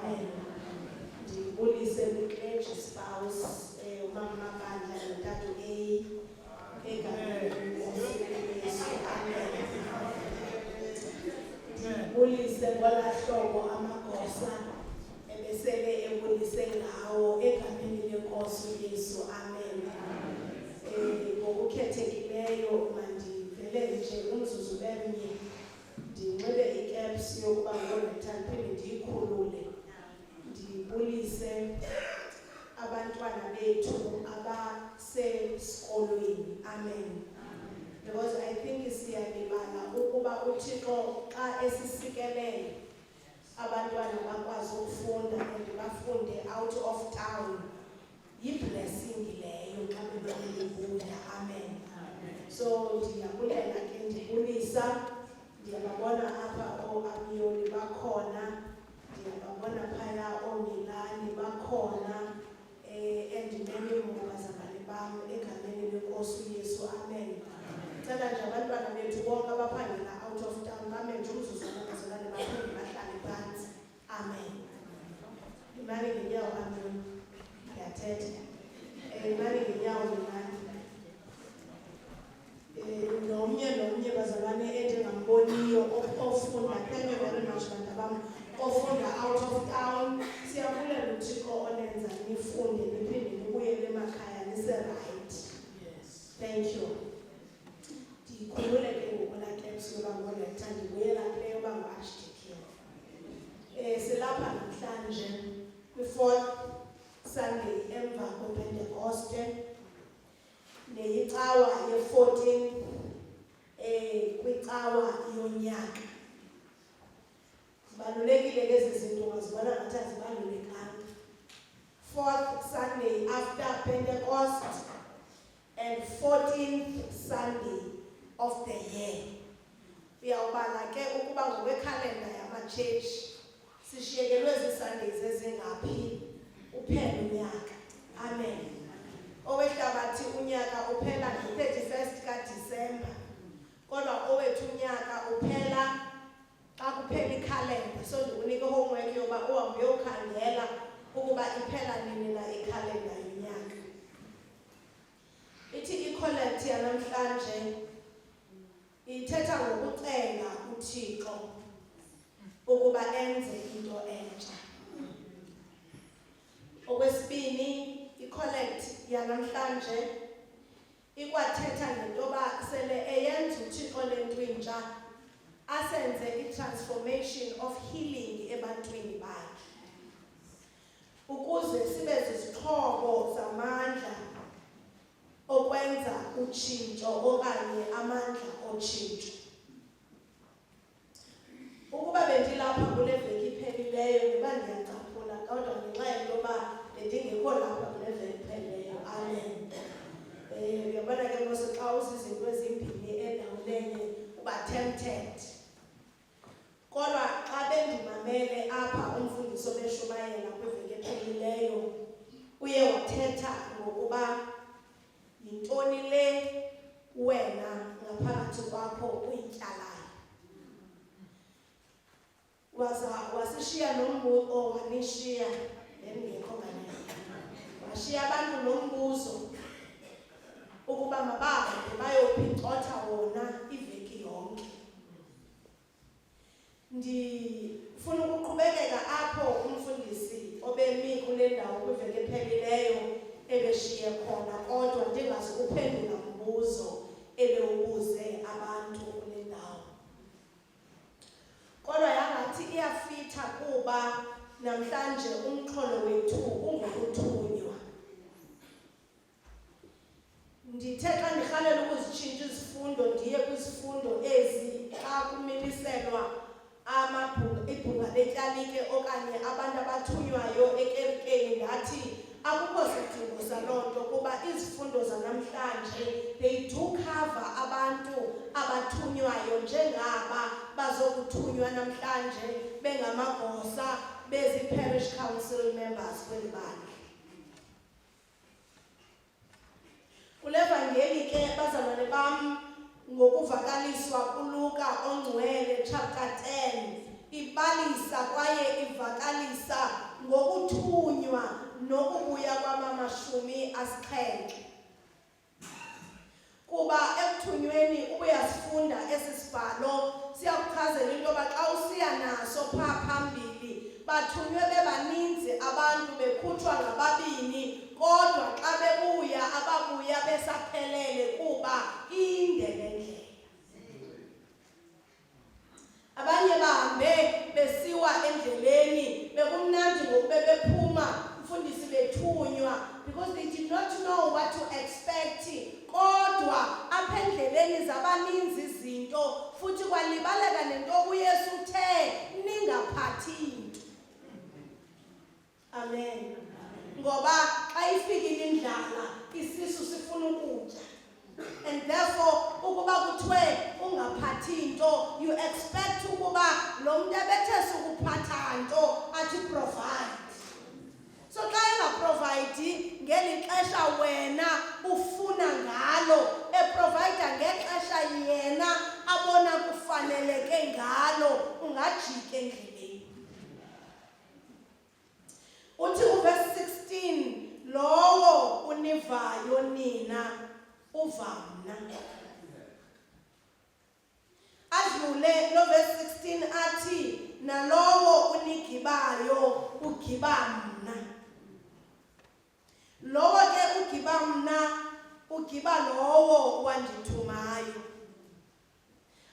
Amen. Ndibulise kwi-clergy spouse umama Mabandla noTata A egameni likaYesu. Amen. Ndibulise ngolaa hlobo amagosa ebesele ebulise ngawo egameni lenkosi uYesu. Amen. Ngokukhethekileyo mandivele nje umzuzu bemnye ndinxibe icaps yokuba ngoNathana phinde ndiyikhulule ndibulise abantwana bethu abasesikolweni. Amen. Because I think siyalibala ukuba uThixo xa esisikelele abantwana bakwazi ukufunda and bafunde out of town, yi-blessing leyo xa bebebuya. Amen. So ndiyabulela ke ndibulisa, ndiyababona apha oAmiyoli bakhona, ndiyababona phaya oMilani bakhona, and many more bazalwane bam egameni lenkosi uYesu. Amen. Cela nje abantwana bethu bonke abaphangela out of town bame nje umzuzwana bazalwane baphinde bahlale phansi. Amen. Imali ngenyawo Amiyoli, ndiyathetha. Imali ngenyawo Milani. Nomnye bazalwane endingamboniyo ofunda, thank you very much bantu bam, ofunda out of town. Siyabulela uThixo onenza nifunde niphinde nibuyele emakhaya nise-right. Yes. Thank you. Ndikhulule ke ngokulaa caps yoba ngoNathana ndibuyela kule yoba ngo-Archdeacon. Silapha namhlanje kwi-4th Sunday emva kwePentecoste neyicawa ye-14 kwicawa yonyaka. Zibalulekile lezi zinto ngazibona ngathi azibalulekanga. 4th Sunday after Pentecost and 14th Sunday of the year. Uyawubala ke ukuba ngokwekhalenda yamatshetshi sishiyekelwe zi-Sundays ezingaphi uphela unyaka. Amen. Owehlabathi unyaka uphela ngo-31st kaDisemba, kodwa owethu unyaka uphela xa kuphela ikhalenda. So ndikunika homework yoba uhambe uyokhangela ukuba iphela nini na ikhalenda yonyaka. Ithi i-collect yanamhlanje ithetha ngokucenga uThixo ukuba enze into entsha. Okwesibini, i-collect yanamhlanje ikwathetha ngentoba sele eyenza uThixo lento intsha asenze i-transformation of healing ebantwini bakhe ukuze sibe zizixhobo zamandla okwenza utshintsho okanye amandla otshintsho. Ukuba bendilapha kule veki iphelileyo ndiba ndiyacaphula, kodwa ngenxa yentoba bendingekho lapha kule veki iphelileyo. Amen. Uyabona ke mose xa uzizinto ezimbini endaweni uba tempted. Kodwa xa bendimamele apha umfundiso beshumayela kwiveki ephelileyo uye wathetha ngokuba yintoni le wena ngaphakathi kwakho uyityalayo. Wasishiya nombuzo wanishiya bengekho ngane. Washiya abantu nombuzo ukuba mabahambe bayophicotha wona iveki yonke. Ndifuna ukuqhubekeka apho umfundisi obemi kule ndawo kwiveki ephelileyo ebeshiye khona, kodwa ndingazi kuphendula umbuzo ebewubuze abantu kule ndawo. Kodwa yangathi iyafitha kuba namhlanje umxholo wethu ungokuthunywa. Ndithe xa ndirhalela ukuzitshintsha izifundo ndiye kwizifundo ezi xa kumiliselwa ibhunga letyalike okanye abantu abathunywayo ekerikeni, ndathi akukho sidingo saloo nto kuba izifundo zanamhlanje they do cover abantu abathunywayo njengaba bazokuthunywa namhlanje bengamagosa bezi-parish council members kweli bandla. Kule vangeli ke bazalwane bam ngokuvakaliswa kuLuka ongcwele chapter 10 ibalisa kwaye ivakalisa 7. Kuba ekuthunyweni ubuyasifunda esisibhalo siyakuchazela into yoba xa usiya naso phaa phambili bathunywe bebaninzi abantu bekhutshwa ngababini kodwa xa bebuya ababuya besaphelele kuba inde le ndlela. Abanye bahambe besiwa endleleni bekumnandi ngoku bephuma umfundisi bethunywa because they did not know what to expect. Kodwa apha endleleni zabaninzi izinto futhi kwalibaleka nento uYesu uthe ningaphathi into. Amen. Ngoba xa ifikile indlala isisu sifuna ukutya. And therefore ukuba kuthiwe ungaphathi into you expect ukuba lo muntu ebethe sukuphatha nto athi provide. So xa engaprovide ngeli xesha wena ufuna ngalo eprovide ngexesha yena abona kufaneleke ngalo ungajike endleleni. Uthi uverse 16 lowo univayo nina uva mna. Adlule lo verse 16 athi nalowo unigibayo ugiba mna. Lowo ke ugiba mna ugiba lowo wandithumayo.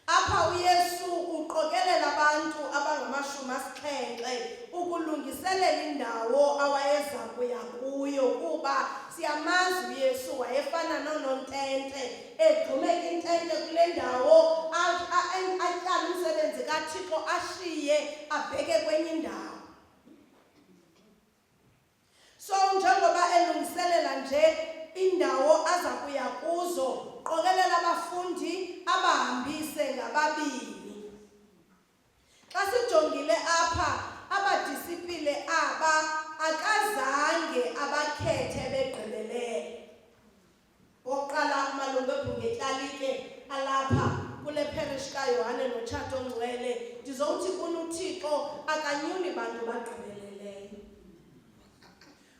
Apha uYesu uqokelela abantu abangama-70 ukulungiselela indawo awayeza kuya kuyo kuba siyamazi uYesu wayefana nonontente egxumeka intente kule ndawo atyala umsebenzi kaThixo ashiye abheke kwenye indawo. So njengoba elungiselela nje indawo aza kuya kuzo qokelela abafundi abahambise ngababini. Xa sijongile apha abadisipile aba akazange abakhethe begqibelele. Oqala malungu ebhungetlalike alapha kule parish kaYohane noTshato Ongcwele ndizowuthi kuNuthixo akanyuli bantu bagqibeleleyo.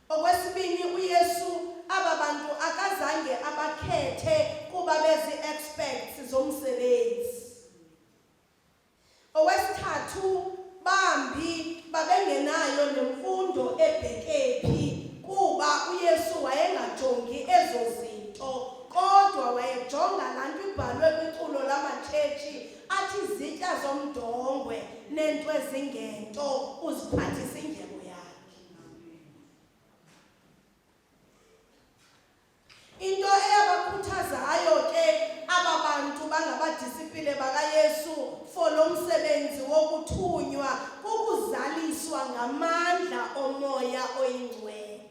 Okwesibini uYesu aba bantu akazange abakhethe kuba bezi experts zomsebenzi. Okwesithathu bambi babengenayo nemfundo ebhekephi kuba uYesu wayengajongi ezo zinto kodwa wayejonga laa nto ibhalwe kwiculo lamatshetshi athi izitya zomdongwe neento ezingento uziphathisa indyebo yakhe. Into eyabakhuthazayo ke aba bantu bangabadisipile bakaYesu for lo msebenzi wokuthunywa kukuzaliswa ngamandla omoya oyingcwele.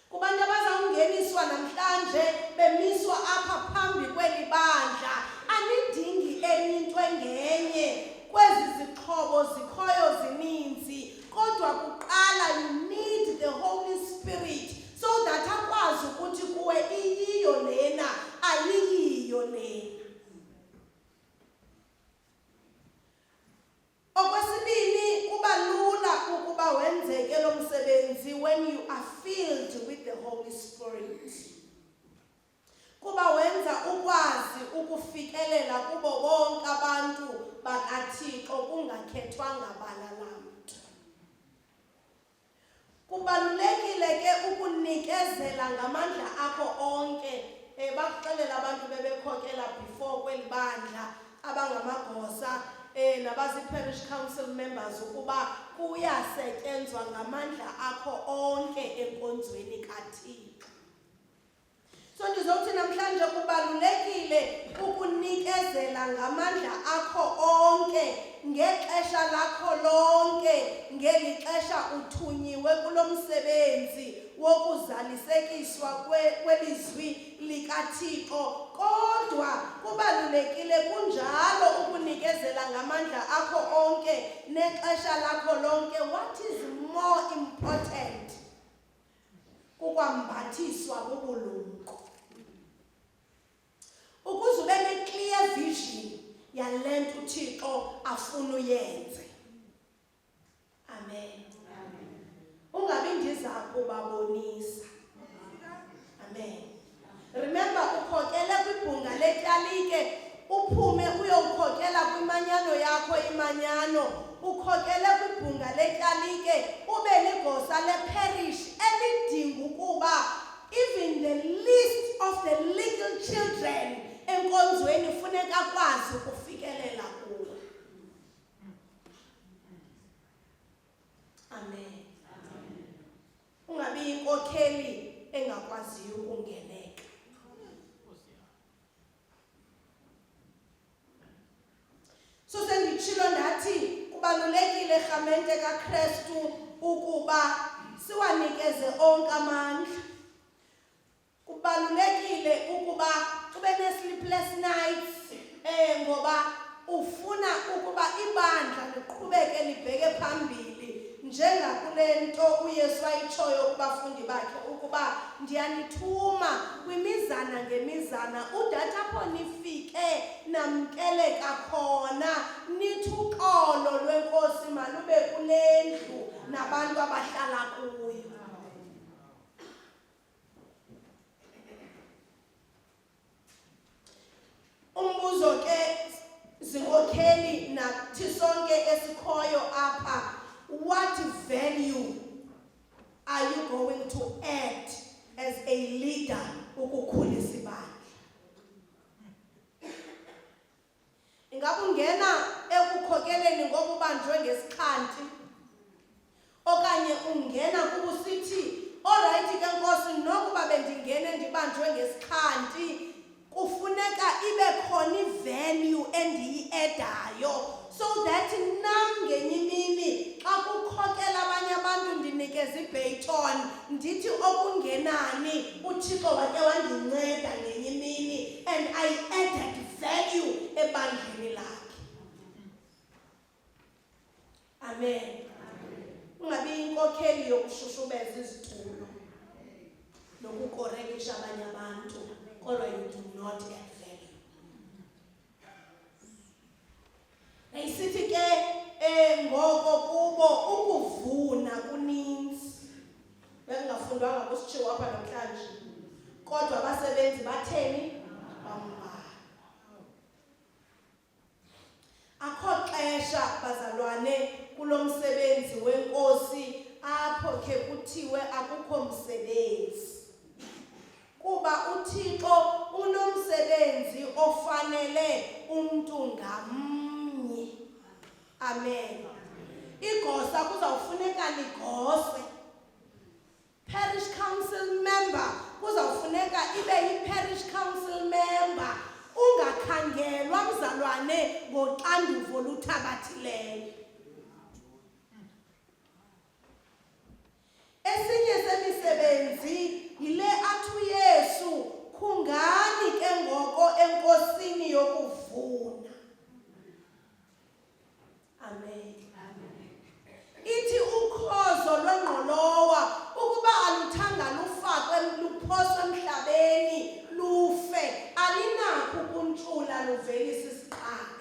Kubantu abazawungeniswa namhlanje bemiswa apha phambi kweli bandla anidingi enye into engenye kwezi zixhobo zikhoyo zininzi kodwa kuqala you need the Holy Spirit so that akwazi ukuthi kuwe iyiyo lena ayiyiyo lena. Okwesibini kuba lula ukuba wenzeke lo msebenzi when you are filled with the Holy Spirit. Kuba wenza ukwazi ukufikelela kubo bonke abantu bakaThixo kungakhethwanga bala lamntu. Kubalulekile ke ukunikezela ngamandla akho onke. Bakuxelela abantu bebekhokela before kweli bandla abangamagosa nabazi-parish council members ukuba kuyasetyenzwa ngamandla akho onke enkonzweni kaThixo. So ndizowuthi namhlanje kubalulekile ukunikezela ngamandla akho onke ngexesha lakho lonke ngeli xesha uthunyiwe kulo msebenzi wokuzalisekiswa kwelizwi likaThixo. Kodwa kubalulekile kunjalo ukunikezela ngamandla akho onke nexesha lakho lonke. What is more important kukwambathiswa bubulumko ukuze ube ne-clear vision yale nto uThixo afuna uyenze. Amen. Ungabi ndiza ukhokele kwibhunga letyalike ube ligosa leparish elidinga ukuba even the least of the little children enkonzweni funeka akwazi ukufikelela kuwo. Amen. Ungabi inkokheli engakwaziyo ukungeneka. So senditshilo ndathi kubalulekile rhamente kaKristu ukuba siwanikeze onke amandla. Kubalulekile ukuba ube ne-sleepless nights ngoba ufuna ukuba ibandla liqhubeke libheke phambili njengakule nto uYesu ayitshoyo kubafundi bakhe ukuba ndiyanithuma kwimizana ngemizana udade apho nifike namkeleka khona nithi uxolo lwenkosi malube kule ndlu nabantu abahlala kuyo. Umbuzo ke zinkokheli nathi sonke esikhoyo apha, what value are you going to add as a leader ukukhulisa ibandla? Ingabe ungena ekukhokeleni ngoba ubanjwe ngesikhanti okanye ungena kuba usithi alright ke Nkosi nokuba bendingene ndibanjwe ngesikhanti kufuneka ibe khona ivalue endiyi-edayo so that nam ngenye imini xa kukhokela abanye abantu ndinikeza ibaton ndithi okungenani uThixo wake wandinceda ngenye imini and I added value ebandleni lakhe. Amen. Ungabi inkokheli yokushushubeza izitulo nokukorekisha abanye abantu kodwa you do not add value. Nayisithi ke ngoko kubo ukuvuna kuninzi. Bekungafundwanga kusitshiwo apha namhlanje. Kodwa abasebenzi batheni? Bambalwa. Akho xesha bazalwane kulo msebenzi wenkosi apho ke kuthiwe akukho msebenzi. Kuba uThixo unomsebenzi ofanele umuntu ngamnye. Amen. Igosa kuzawufuneka ligose. Parish council member kuzawufuneka ibe yi-parish council member. Ungakhangelwa mzalwane ngoxanduvo luthabathileyo. Esinye semisebenzi yile athi uYesu khungani ke ngoko enkosini yokuvuna. Amen. Ithi ukhozo lwengqolowa ukuba aluthanga lufakwe luphoswe emhlabeni lufe alinakho ukuntshula luvelise isiqhamo.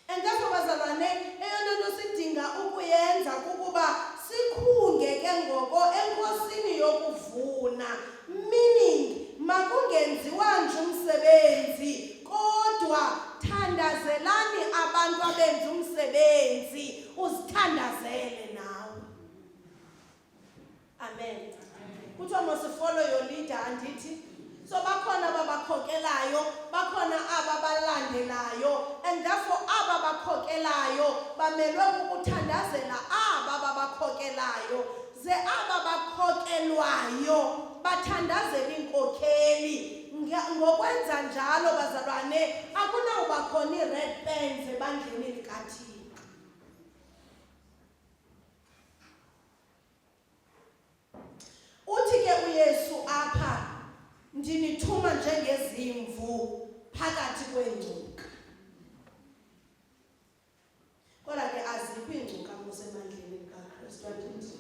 Engapho bazalwane eyona nto sidinga ukuyenza kukuba sikhunge ke ngoko enkosini yokuvuna, meaning makungenziwa nje umsebenzi kodwa thandazelani abantu abenza umsebenzi uzithandazele nawe. Amen. Kuthiwa must follow your leader andithi. So bakhona ababakhokelayo, bakhona aba balandelayo, and therefore aba bakhokelayo bamelwe ukuthandazela aba babakhokelayo. Ze aba bakhokelwayo bathandazela inkokheli. Ngokwenza njalo bazalwane akunawuba khona i-red bands ebandleni likaThixo. Uthi ke uYesu apha ndinithuma njengezimvu phakathi kweengcuka. Kodwa ke azikho iingcuka musemandleni kaKristu andithi.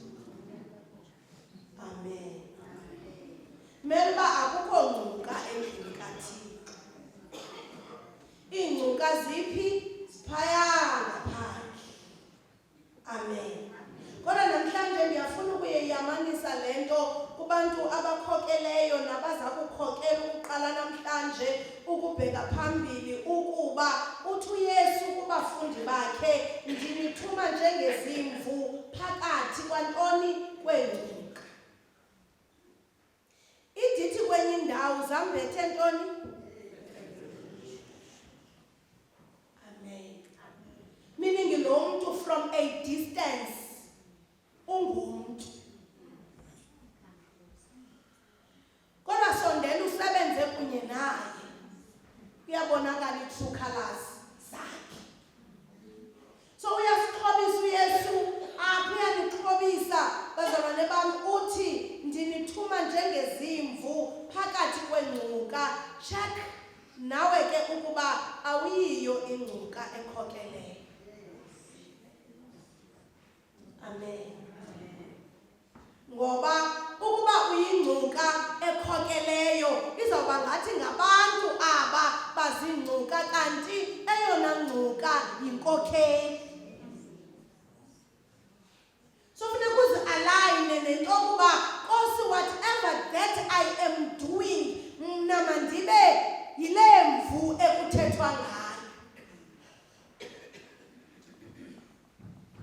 Amen. Melba akukho ngcuka endlini kaThixo. Iingcuka ziphi? Ziphaya ngaphandle. Amen. Kodwa namhlanje ndiyafuna ukuyeyamanisa le nto kubantu abakhokeleyo nabaza kukhokela ukuqala namhlanje ukubheka phambili ukuba uthi uYesu kubafundi bakhe ndinithuma njengezimvu phakathi kwantoni kwengcuka. Idithi kwenye indawo zambethe ntoni? Amen. Meaning lo muntu from a distance ungumuntu. Kodwa sondela usebenze kunye naye. Kuyabonakala i-true colors zakhe. So uyasixhobisa uYesu, uyalixhobisa bazalwane bami uthi ndinithuma njengezimvu phakathi kwengcuka. Check nawe ke ukuba awuyiyo ingcuka ekhokeleyo. Amen. Ngoba ukuba uyingcuka ekhokeleyo izawuba ngathi ngabantu aba bazingcuka kanti eyona ngcuka yinkokheli. So funeka uzi-align nento kuba Nkosi, whatever that I am doing mna mandibe yile mvu ekuthethwa ngayo.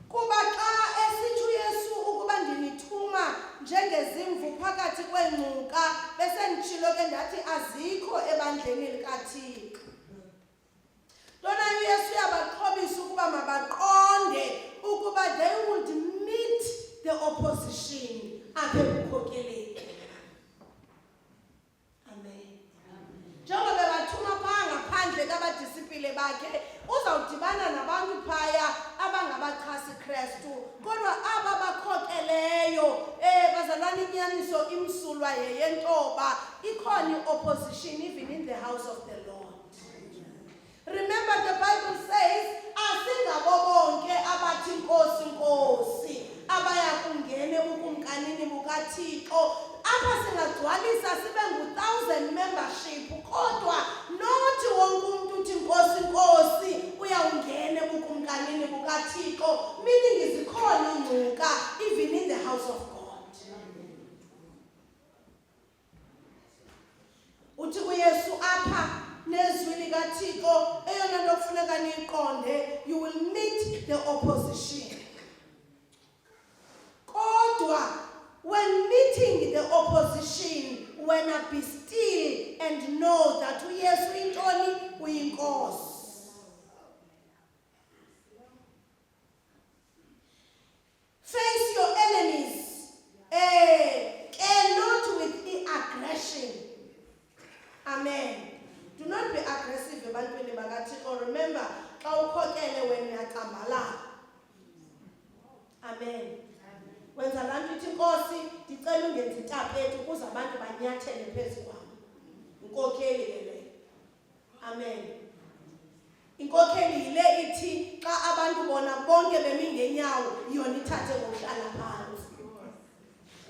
Kuba xa esithi uYesu ukuba ndinithuma njengezimvu phakathi kwengcuka bese nditshilo ke ndathi azikho ebandleni likaThixo. Lona uYesu uyabaxhobisa ukuba mabaqonde ukuba they would meet the opposition apha ekukhokeleni. Amen. Njengoba bebathuma phaa ngaphandle kabadisipile bakhe uzawudibana nabantu phaya abangabachasi Kristu, kodwa aba bakhokeleyo bazalwana inyaniso imsulwa yentoba ikhona i-opposition even in the house of the Lord. Remember the Bible says asingabo bonke abathi Nkosi Nkosi abaya kungene bukumkanini bukaThixo. Apha singagcwalisa sibe ngu-1,000 membership kodwa nothi wonke umuntu uthi Nkosi Nkosi uyawungene bukumkanini bukaThixo, meaning zikhona ingcuka even in the house of God. Uthi kuYesu apha nezwi likaThixo eyona nto kufuneka niyiqonde, you will meet the opposition. Kodwa when meeting the opposition, wena be still and know that uYesu intoni uyinkosi. Face your enemies, not with aggression. Amen. Do not be aggressive ebantwini bakaThixo. Remember, xa ukhokele wena uyacambalala. Amen. Wenza laa nto ithi Nkosi ndicela ungenzi itapethu ukuze abantu banyathele phezu kwam. Inkokheli leyo. Amen. Inkokheli yile ithi xa abantu bona bonke bemi ngenyawo yona ithathe ngokuhlala phansi.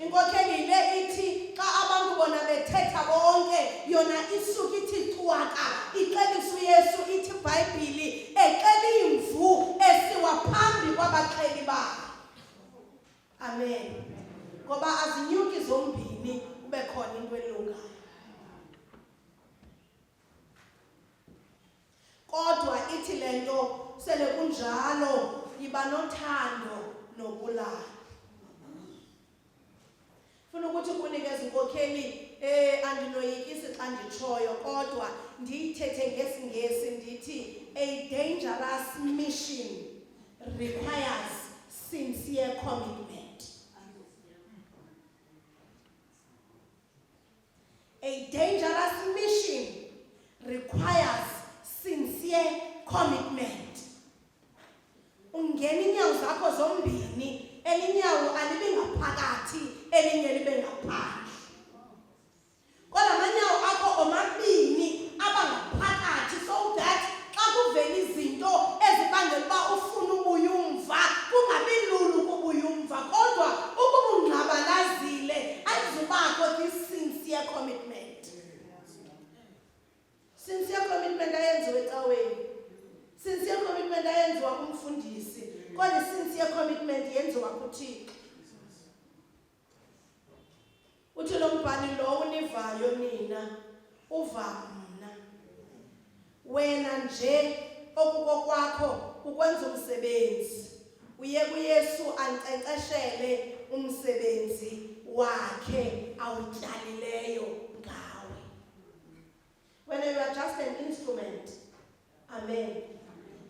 Inkokheli yile ithi xa abantu bona bethetha bonke yona isuka ithi cwaka ixelisa uYesu ithi iBhayibhile exela imvu esiwa phambi kwabaxheli bakhe. Amen. Ngoba azinyuki zombini kube khona into elungayo. Kodwa ithi lento sele kunjalo yiba nothando nobulala. Funa ukuthi kunikeze inkokheli andinoyikisi xa nditshoyo kodwa ndiyithethe ngesingesi ndithi a dangerous mission requires sincere commitment. A dangerous mission requires sincere commitment. Ungena inyawo zakho zombini, elinyawo alibe ngaphakathi, elinye libe ngaphandle. Kodwa amanyawo akho omabini abangaphakathi so that xa kuvela izinto ezibangela uba ufuna ubuyumva kungabi lulu kubuyumva kodwa ukuba ungqabalazile ayizubakho this sincere commitment. Sincere commitment ayenziwe ecaweni. Sincere commitment ayenziwa kumfundisi. Kodwa sincere commitment yenziwa kuThixo. Uthi umbhali lo univayo nina uva mna. Wena nje okukokwakho ukwenza umsebenzi. Uye kuYesu ankcenkceshele umsebenzi wakhe awutyalileyo ngawe. When you are just an instrument. Amen.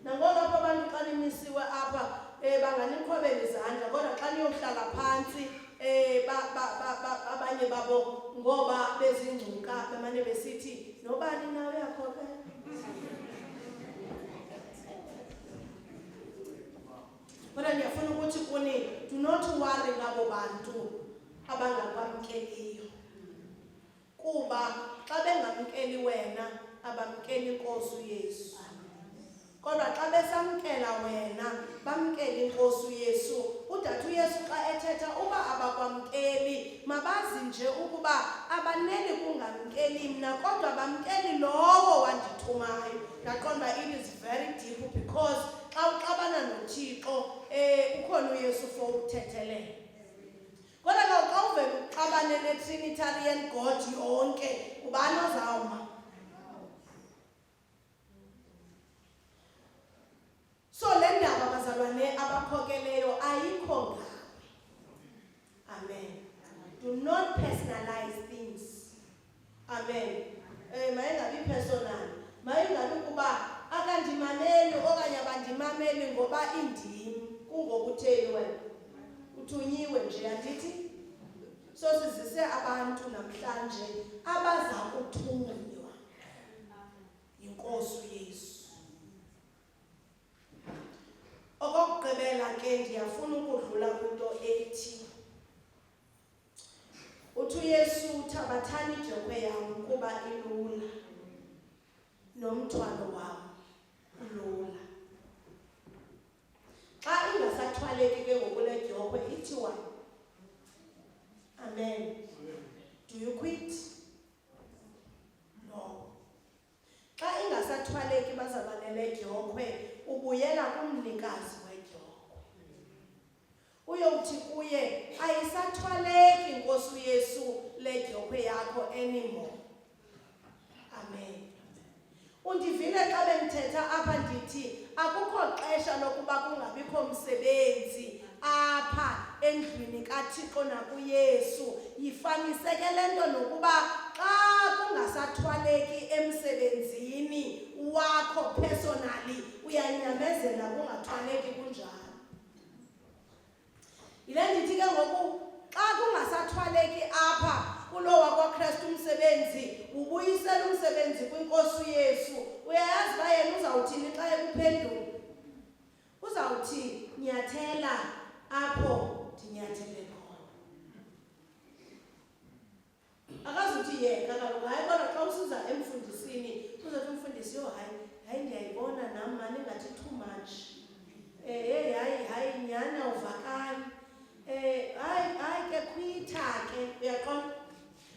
Nangona apha abantu xa nimisiwe apha banganikhobela izandla kodwa xa niyohlala phansi abanye babo ngoba bezingcuka bemane besithi nobani nawe uyakhokela. Kodwa ndiyafuna ukuthi kuni do not worry ngabo bantu abangakwamkeliyo, kuba xa bengamkeli wena abamkeli inkosi uYesu. Kodwa xa besamkela wena bamkeli inkosi uYesu. Udade uYesu xa ethetha uba abakwamkeli mabazi nje ukuba abaneli kungamkeli mna kodwa bamkeli lowo wandithumayo. Ndaqonda it is very deep because xa uxabana noThixo ukhona uYesu for ukuthethelela. Kodwa xa uvela uxabane ne-Trinitarian God yonke ubani ozawuma? So le ndaba bazalwane abakhokeleyo ayikho ngawe. Amen. Do not personalize things. Amen. Mayingabi personal. Mayingabi kuba akandimameli okanye abandimameli ngoba indimi kungokutheni wena. Uthunyiwe nje andithi. So sizise abantu namhlanje abaza kuthunywa yinkosi uYesu. Okokugqibela ke ndiyafuna ukudlula kwinto ethi uthi uYesu thabathani ijogwe yam kuba ilula nomthwalo wam ulula. Xa ingasathwaleki ke ngokule jogwe ithiwa. Amen. Do you quit? No. Xa ingasathwaleki bazalwane jogwe ubuyela kumnikazi wejogwe. Uyowuthi kuye ayisathwaleki inkosi uYesu le jogwe yakho anymore. Amen. Undivile xa bendithetha apha ndithi akukho xesha lokuba kungabikho msebenzi apha endlwini kaThixo nakuYesu. Yifaniseke le nto nokuba xa kungasathwaleki emsebenzini wakho personally uyanyamezela kungathwaleki kunjalo. Yile ndithi ke ngoku xa kungasathwaleki apha kulo wakwaKristu umsebenzi ubuyisela umsebenzi kwinkosi uYesu. Uyayazi uba yena uzawuthini xa ekuphendula? Uzawuthi nyathela apho ndinyathele khona. Akazuthi yeka kaloku hayi kodwa xa usiza emfundisini uzothi umfundisi hayi ndiyayibona nam mani ngathi too much. Hayi nyhani awuvakali. Hayi ke khwitha ke uyaqonda.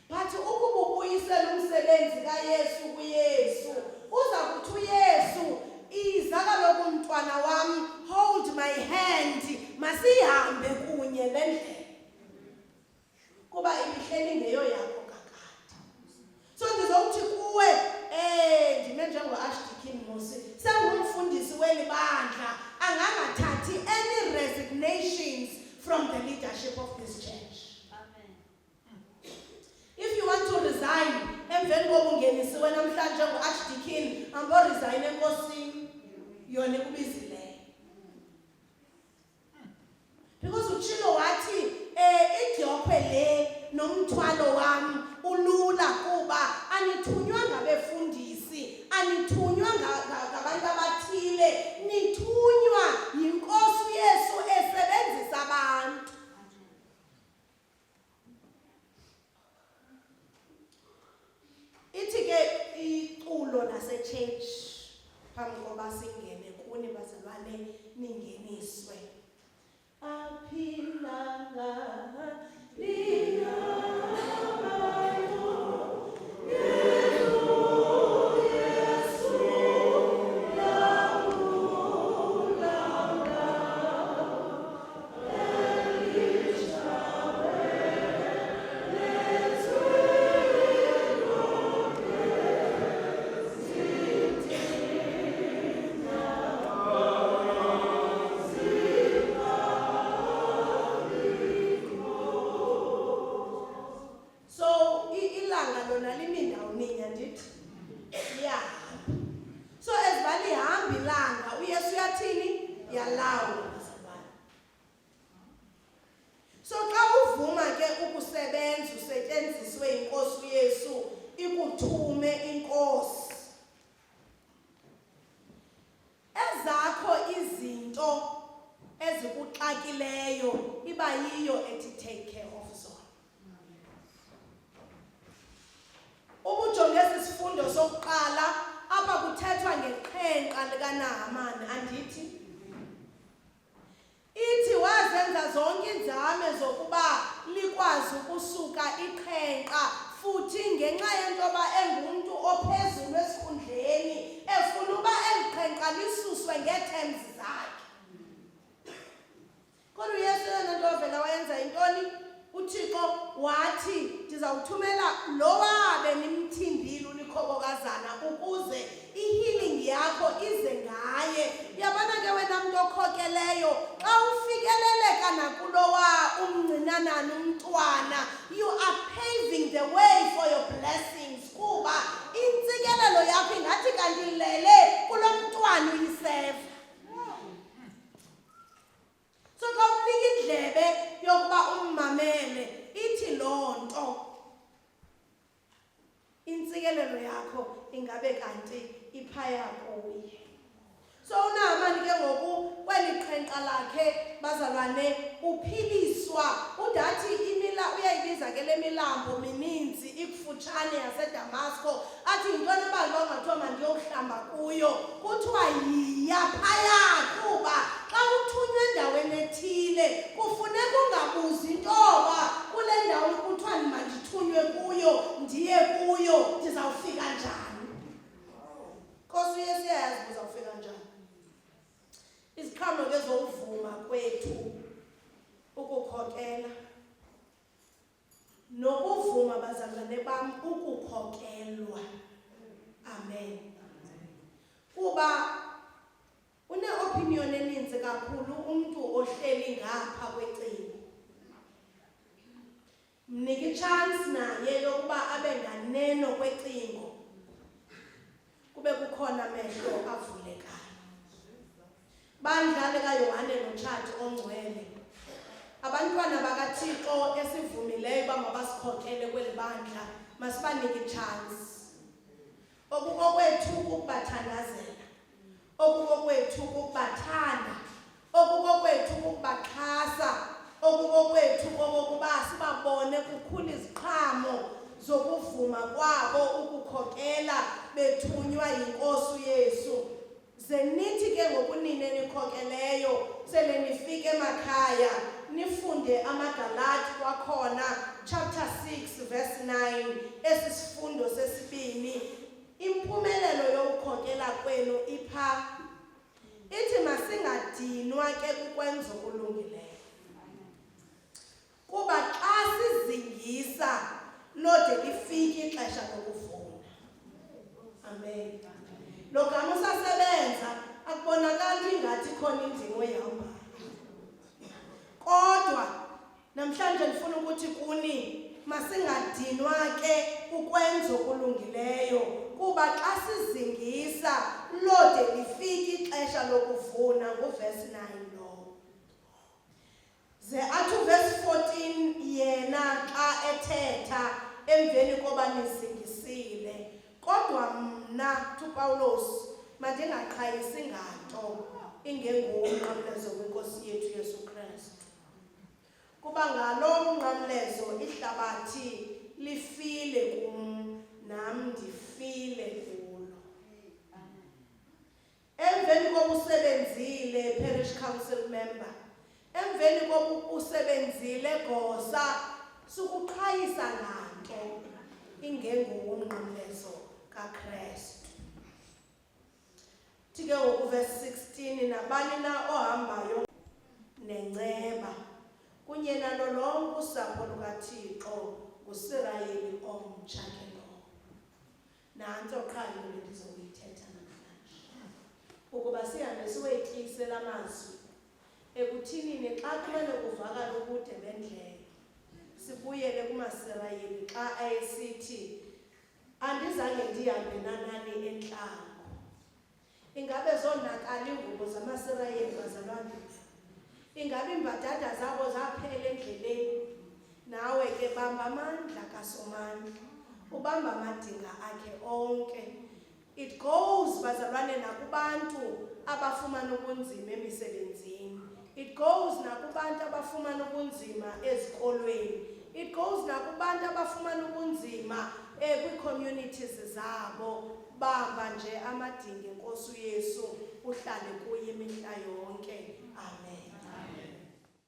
But ukuba ubuyisela umsebenzi kaYesu kuYesu uza kuthi uYesu iza kaloku mntwana wam hold my hand masihambe kunye le ndlela kuba ibihleli ngeyo yakho kakade. So ndizowuthi kuwe ndime njengo-Archdeacon Mosi sengumfundisi weli bandla angangathathi any resignations from the leadership of this church. Amen. If you want to resign emveni kokungenisiwe namhlanje ngo-Archdeacon ambo-resign enkosini yona ekubizileyo. Because utshilo wathi idyokwe le nomthwalo wam ulula kuba anithunywa ngabefundisi, anithunywa ngabantu abathile, nithunywa yinkosi uYesu esebenzisa abantu. Ithi ke iculo lasechurch phambi koba singene kuni bazalwane ningeniswe. Aphilanga Let's ezikuxakileyo iba yiyo ethi take care of zona. Ubujonge esi sifundo sokuqala apha kuthethwa ngeqhenqa likaNahamani, andithi? Ithi wazenza zonke inzame zokuba likwazi ukusuka iqhenqa, futhi ngenxa yento yoba engumntu ophezulu esikhundleni efuna uba eli qhenqa lisuswe ngeeterms zakhe. Kodwa uYesu yena nto vela wayenza yintoni? uThixo wathi ndizawuthumela lowa benimthindile ulikhobokazana ukuze i-healing yakho ize ngaye. Uyabona ke wena mntu okhokeleyo, xa ufikeleleka nakulowa umncinanani umntwana, you are paving the way for your blessings, kuba intsikelelo yakho ingathi kanti lele kulo mntwana uyiseva. So xa unika indlebe yokuba ummamele, ithi loo nto intsikelelo yakho ingabe kanti iphaya kuye. So uNahamani ke ngoku kweli qhenqa lakhe bazalwane uphiliswa. Udathi uyayibiza ke le milambo mininzi ikufutshane yaseDamasko, athi yintoni uba lo ngathiwa mandiyohlamba kuyo, kuthiwa yiya phaya, kuba xa uthunywe endaweni ethile kufuneka ungabuzi intoba kule ndawo kuthiwa mandithunywe kuyo, ndiye kuyo, ndizawufika njani? Nkosi uYesu uyayazi uzawufika njani. Iziqhamo ke zokuvuma kwethu ukukhokela nokuvuma bazalwane bam ukukhokelwa. Amen. Kuba une-opinion eninzi kakhulu umntu ohleli ngapha kwecingo. Mnika i-chance naye yokuba abe nganeno kwecingo, kube kukhona amehlo avulekayo. Bandla likaYohane noTshathi ongcwele, abantwana bakaThixo esivumileyo uba mabasikhokele kweli bandla, masibanike i-chance. Okukokwethu ukubathandazela, okukokwethu ukubathanda, okukokwethu ukubaxhasa, okukokwethu okokuba sibabone kukhula iziqhamo zokuvuma kwabo ukukhokela bethunywa yiNkosi uYesu. Ze nithi ke ngokunini enikhokeleyo sele nifike emakhaya nifunde amaGalati kwakhona chapter 6 verse 9, esi sifundo sesibini. Impumelelo yokukhokela kwenu ipha. Ithi masingadinwa ke kukwenza okulungileyo, kuba xa sizingisa lode lifike ixesha lokuvuna. Amen. Lo gama usasebenza akubonakali ingathi khona indima ehambayo. Kodwa namhlanje ndifuna ukuthi kuni masingadinwa ke ukwenza okulungileyo, kuba xa sizingisa lode lifike ixesha lokuvuna. Nguverse 9 lo. Ze athi verse 14 yena xa ethetha emveni koba nizingisile, kodwa mna uPawulos mandingaqhayisi nganto ingengoumnqamlezo weNkosi yethu Yesu Kristu, kuba ngalo mnqamlezo ihlabathi lifile kum nam ndifile kulo. Emveni koba usebenzile parish council member, emveni koba usebenzile gosa, sukuqhayisa nganto ingengoumnqamlezo kaKristu. Thike ngoku verse 16, nabani na ohambayo nenceba kunye nalo lonke usapho lukaThixo nguSirayeli omtsha ke lo. Nantso qha into endizokuyithetha namhlanje, ukuba sihambe siwetyise la mazwi ekuthinini xa kumele kuvakala ubude bendlela, sibuyele kumaSirayeli xa ayesithi andizange ndihambe nanani entlango. Ingabe zonakala iingubo zamaSirayeli bazalwane? Ingabe iimbadada zabo zaphela endleleni? Nawe ke bamba amandla kaSomandla, ubamba amadinga akhe onke. It goes bazalwane nakubantu abafumana ubunzima emisebenzini. It goes nakubantu abafumana ubunzima ezikolweni. It goes nakubantu abafumana ubunzima kwi-communities zabo. Bamba nje amadinge Nkosi uYesu uhlale kuye imihla yonke.